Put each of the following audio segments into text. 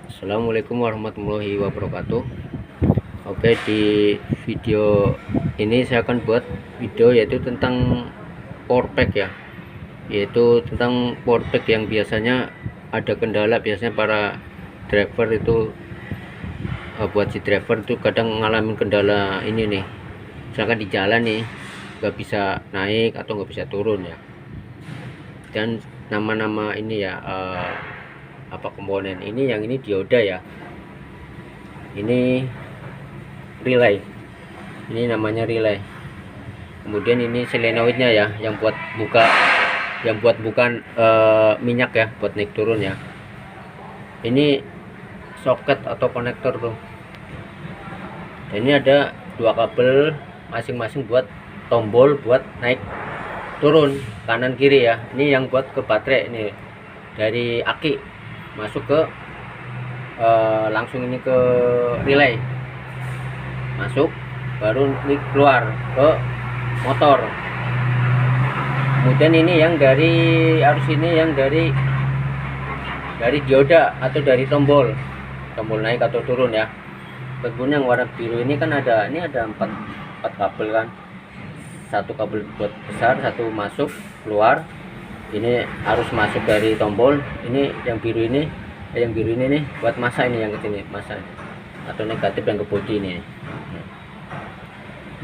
Assalamualaikum warahmatullahi wabarakatuh. Oke, di video ini saya akan buat video yaitu tentang power pack ya, yaitu tentang power pack yang biasanya ada kendala. Biasanya para driver itu buat si driver itu kadang ngalamin kendala ini nih, misalkan di jalan nih nggak bisa naik atau nggak bisa turun ya. Dan nama-nama ini ya, apa komponen ini, yang ini dioda ya, ini relay, ini namanya relay. Kemudian ini solenoidnya ya, yang buat bukan minyak ya, buat naik turun ya. Ini soket atau konektor tuh. Dan ini ada dua kabel masing-masing buat tombol buat naik turun kanan kiri ya. Ini yang buat ke baterai, ini dari aki masuk ke langsung ini ke relay, masuk, baru ini keluar ke motor. Kemudian ini yang dari arus ini yang dari dioda atau dari tombol naik atau turun ya. Kemudian yang warna biru ini kan ada, ini ada empat kabel kan, satu kabel buat besar, satu masuk keluar. Ini harus masuk dari tombol. Ini yang biru ini nih buat masa, ini yang ke sini masa atau negatif yang ke bodi ini.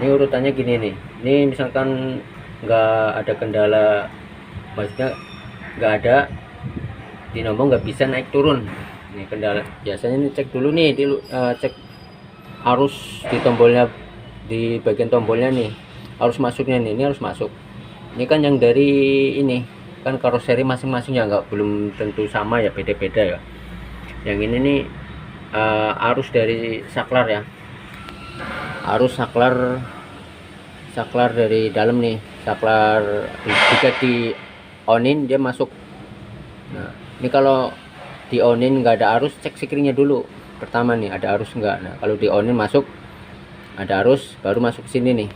Ini urutannya gini nih. Ini misalkan nggak ada kendala, maksudnya nggak ada di nomor, nggak bisa naik turun. Ini kendala. Biasanya ini cek dulu nih, cek arus di tombolnya, di bagian tombolnya nih, arus masuknya nih, ini harus masuk. Ini kan yang dari ini kan karoseri masing-masing ya, belum tentu sama ya, beda-beda ya. Yang ini nih arus dari saklar ya, arus saklar dari dalam nih, saklar jika di onin dia masuk. Nah ini kalau di onin nggak ada arus, cek sikringnya dulu pertama nih, ada arus enggak. Nah kalau di onin masuk, ada arus, baru masuk ke sini nih,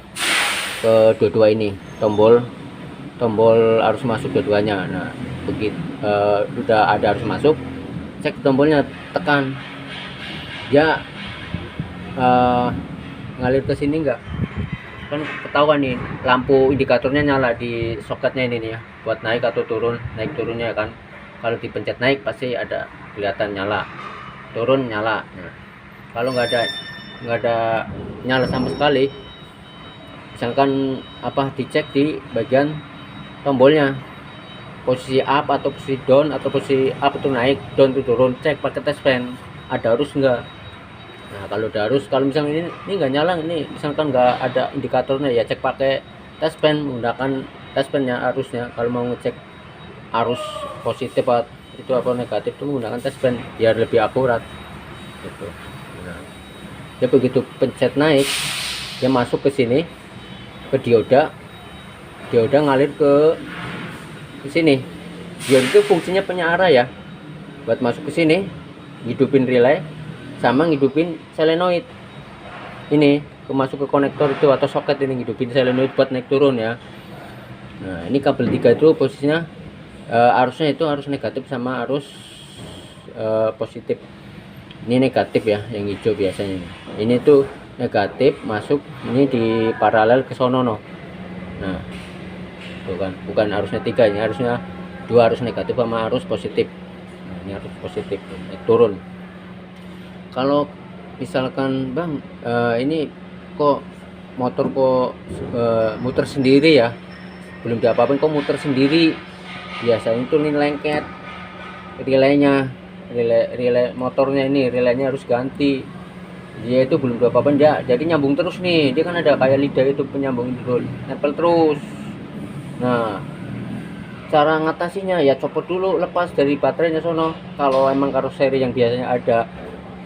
ke dua-dua ini tombol arus masuk dua-duanya. Nah begitu udah ada arus masuk, cek tombolnya, tekan, dia ngalir ke sini enggak, kan ketahuan nih lampu indikatornya nyala di soketnya ini nih ya, buat naik atau turun, naik turunnya kan. Kalau dipencet naik pasti ada kelihatan nyala, turun nyala. Nah kalau nggak ada nyala sama sekali, misalkan dicek di bagian tombolnya, posisi up atau posisi down, atau posisi up itu naik, down itu turun, cek pakai test pen ada arus enggak. Nah kalau ada arus, kalau misalnya ini nggak nyala, ini misalkan nggak ada indikatornya ya, cek pakai test pen, menggunakan test pennya arusnya. Kalau mau ngecek arus positif itu apa negatif itu menggunakan test pen biar lebih akurat gitu. Nah dia begitu pencet naik, dia masuk ke sini, ke dioda ngalir ke sini. Dioda itu fungsinya penyearah ya, buat masuk ke sini, hidupin relay sama ngidupin solenoid ini, masuk ke konektor itu atau soket ini, ngidupin solenoid buat naik turun ya. Nah ini kabel 3 itu posisinya arusnya itu arus negatif sama arus positif. Ini negatif ya, yang hijau biasanya ini tuh negatif, masuk ini di paralel ke sono no. Nah itu kan bukan arusnya 3, ini harusnya 2, arus negatif sama arus positif. Nah, ini arus positif naik turun. Kalau misalkan bang ini kok motor kok muter sendiri ya, belum diapa-apain kok muter sendiri, biasanya itu nih lengket relaynya, relay motornya ini, relaynya harus ganti. Dia itu belum diapa-apain, jadi nyambung terus nih, dia kan ada kayak lidah itu penyambung itu, nempel terus. Nah cara ngatasinya ya, copot dulu, lepas dari baterainya sono. Kalau emang karoseri yang biasanya ada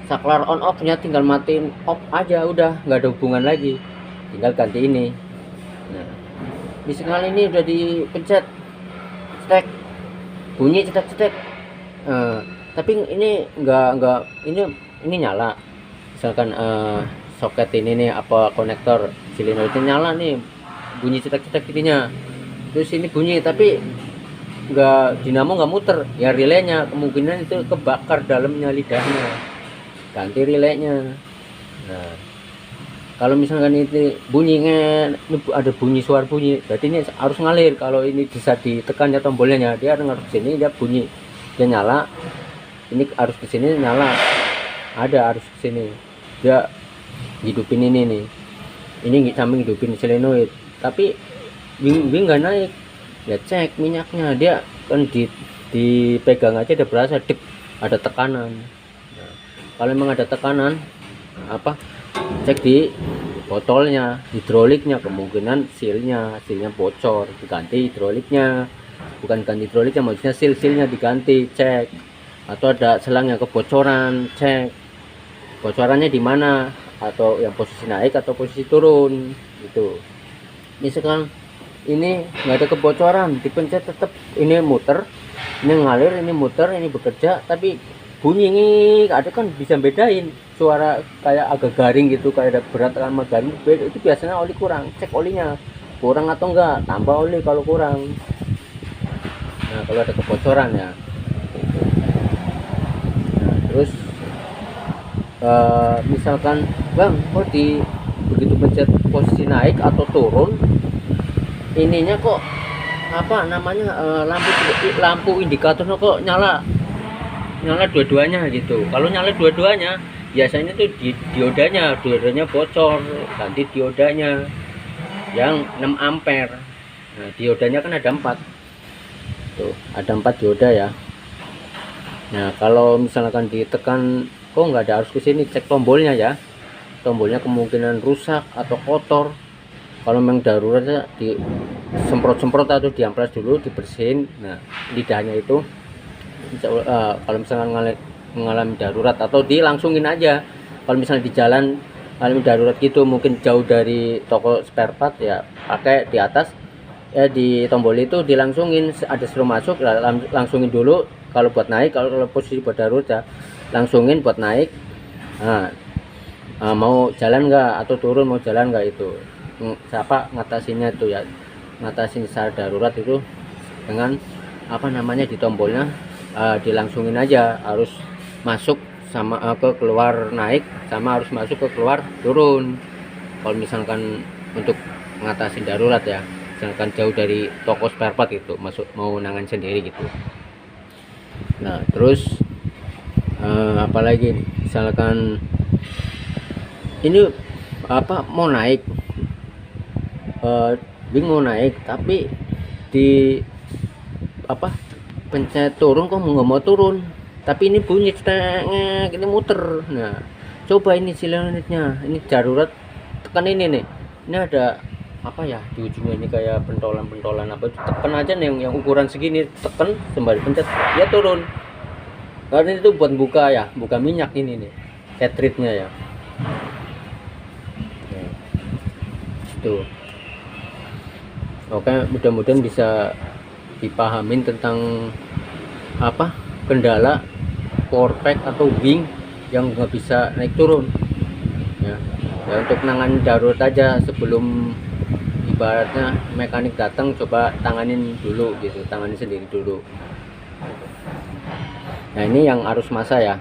saklar on off nya, tinggal matiin off aja, udah nggak ada hubungan lagi, tinggal ganti ini. Nah di signal ini udah dipencet, stek, bunyi cetek-cetek, tapi ini enggak ini nyala. Misalkan soket ini nih, apa konektor solenoidnya nyala nih, bunyi cetek-cetek ininya, terus ini bunyi tapi nggak dinamo nggak muter ya, relaynya kemungkinan itu kebakar dalamnya lidahnya, ganti relaynya. Nah kalau misalkan itu bunyinya ada bunyi suara bunyi, berarti ini harus ngalir. Kalau ini bisa ditekan ya tombolnya, dia harus ke sini, dia bunyi, dia nyala, ini harus ke sini nyala, ada harus ke sini, dia hidupin ini nih, ini sambil hidupin solenoid, tapi wing nggak naik. Ya cek minyaknya, dia kan dipegang aja udah berasa dek, ada tekanan. Nah, kalau memang ada tekanan apa, cek di botolnya, hidroliknya, kemungkinan sealnya bocor, diganti hidroliknya, bukan ganti hidroliknya, maksudnya sealnya diganti, cek. Atau ada selang yang kebocoran, cek bocorannya di mana, atau yang posisi naik atau posisi turun gitu. Ini sekarang ini nggak ada kebocoran, dipencet tetap ini muter, ini ngalir, ini muter, ini bekerja, tapi bunyi ini ada kan bisa bedain suara kayak agak garing gitu, kayak ada berat sama garing, itu biasanya oli kurang. Cek olinya kurang atau enggak, tambah oli kalau kurang. Nah kalau ada kebocoran ya. Nah, terus misalkan bang kok begitu pencet posisi naik atau turun, ininya kok apa namanya lampu indikatornya kok nyala dua-duanya gitu. Kalau nyala dua-duanya biasanya tuh diodanya bocor, ganti diodanya yang 6 ampere. Nah diodanya kan ada 4 tuh, ada 4 dioda ya. Nah kalau misalkan ditekan kok nggak ada, harus ke sini, cek tombolnya ya, tombolnya kemungkinan rusak atau kotor. Kalau memang darurat di semprot atau diamplas dulu, dibersihin. Nah lidahnya itu kalau misalnya mengalami darurat atau dilangsungin aja. Kalau misalnya di jalan mengalami darurat gitu, mungkin jauh dari toko spare part ya, pakai di atas ya, di tombol itu dilangsungin, ada suruh masuk langsungin dulu. Kalau buat naik, kalau posisi buat darurat ya langsungin buat naik. Nah mau jalan nggak atau turun, mau jalan nggak, itu siapa ngatasinnya itu ya, ngatasin secara darurat itu dengan apa namanya, di tombolnya dilangsungin aja, harus masuk sama ke keluar naik, sama harus masuk ke keluar turun. Kalau misalkan untuk ngatasin darurat ya, misalkan jauh dari toko spare part itu, masuk mau nangan sendiri gitu. Nah terus apalagi misalkan ini apa mau naik, bingung naik tapi di apa pencet turun kok nggak mau turun, tapi ini bunyi cetengek, ini muter. Nah coba ini solenoidnya, ini darurat, tekan ini nih, ini ada apa ya di ujungnya ini kayak pentolan apa, tekan aja nih yang ukuran segini, tekan sembari pencet dia turun. Karena itu buat buka ya, buka minyak ini nih cartridge-nya ya. Nah, itu oke, mudah-mudahan bisa dipahamin tentang apa kendala power pack atau wing yang nggak bisa naik turun ya. Ya untuk nanganin darurat aja, sebelum ibaratnya mekanik datang, coba tanganin dulu gitu, tanganin sendiri dulu. Nah ini yang arus massa ya,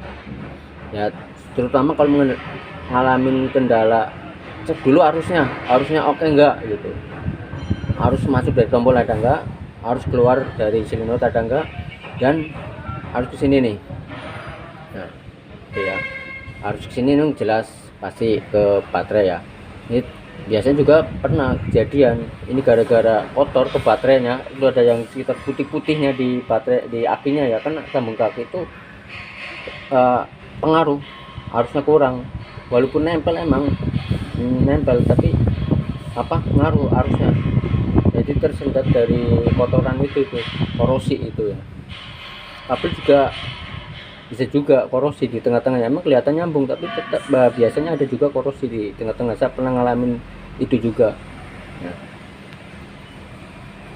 ya terutama kalau ngalamin kendala, cek dulu arusnya oke enggak gitu, harus masuk dari tombol ada enggak, harus keluar dari solenoid ada enggak, dan harus ke sini nih. Nah itu ya, harus ke sini nih, jelas pasti ke baterai ya. Ini biasanya juga pernah kejadian ini gara-gara kotor ke baterainya, itu ada yang sekitar putih-putihnya di baterai, di akinya ya kan, sambung kaki itu pengaruh, harusnya kurang, walaupun nempel, emang nempel, tapi apa pengaruh harusnya, jadi tersendat dari kotoran itu korosi itu ya. Kabel juga bisa juga korosi di tengah-tengah, emang kelihatan nyambung tapi tetap biasanya ada juga korosi di tengah-tengah. Saya pernah ngalamin itu juga ya.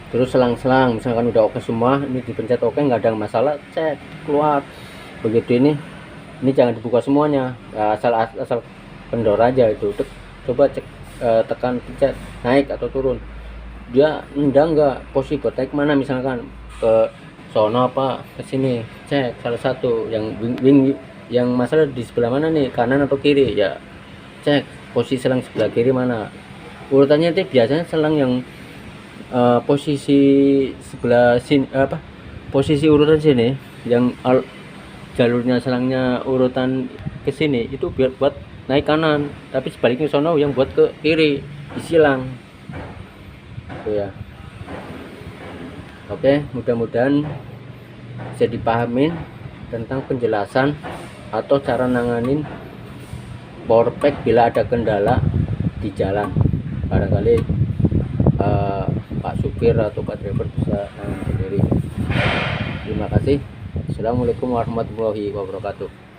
Terus selang-selang misalkan udah oke semua, ini dipencet oke, nggak ada masalah, cek keluar. Begitu ini jangan dibuka semuanya ya, asal kendor aja itu. Coba cek, tekan pencet naik atau turun, dia nendang nggak, posisi buat naik mana, misalkan ke sono apa ke sini, cek salah satu yang wing yang masalah di sebelah mana nih, kanan atau kiri ya, cek posisi selang sebelah kiri mana. Urutannya itu biasanya selang yang posisi sebelah sini apa, posisi urutan sini yang jalurnya selangnya urutan ke sini itu buat naik kanan, tapi sebaliknya sono yang buat ke kiri disilang itu ya. Oke, mudah-mudahan bisa dipahamin tentang penjelasan atau cara nanganin powerpack bila ada kendala di jalan. Barangkali Pak supir atau Pak driver bisa sendiri. Terima kasih. Assalamualaikum warahmatullahi wabarakatuh.